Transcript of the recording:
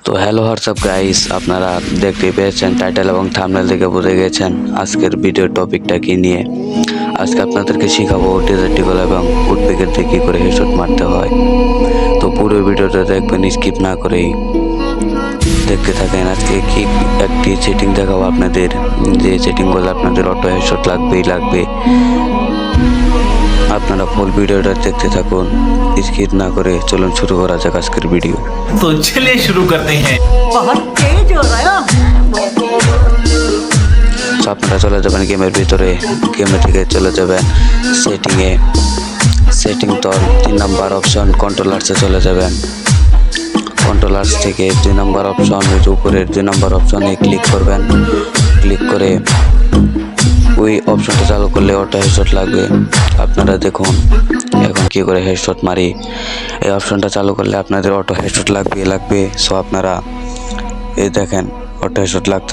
তো hello WhatsApp guys, আপনারা দেখতে পেয়েছেন টাইটেল এবং থাম্বনেল থেকে বুঝে গেছেন আজকের ভিডিও টপিকটা কি নিয়ে। আজকে আপনাদেরকে শেখাবো ডিজার্টিকল এবং উডপিকের দিয়ে কী করে হেডশট মারতে হয়। তো পুরো ভিডিওটা দেখবেন, স্কিপ না করেই দেখতে থাকেন। আজকে কি একটি সেটিং দেখাবো আপনাদের, যে সেটিং করলে আপনাদের অটো হেডশট লাগবে। আপনারা ফুল ভিডিওটা দেখতে থাকুন, স্কিপ না করে। চলুন শুরু করা যাক আজকের ভিডিও। तो चलिए शुरू करते हैं। बहुत तेज हो रहा है। তো আপনারা চলে যাবেন গেমের ভিতরে, গেমের থেকে চলে যাবেন সেটিং তো 3 নাম্বার অপশন কন্ট্রোলার্সে চলে যাবেন। কন্ট্রোলার্স থেকে 2 নাম্বার অপশন, উপরের 2 নাম্বার অপশনে ক্লিক করবেন। ক্লিক করে ওই অপশনটা চালু করলে অটো হেডশট লাগবে। আপনারা দেখুন এখন কি করে হেডশট মারি। এই অপশনটা চালু করলে আপনাদের অটো হেডশট লাগবে। সো আপনারা এই দেখেন অটো হেডশট লাগতেছে।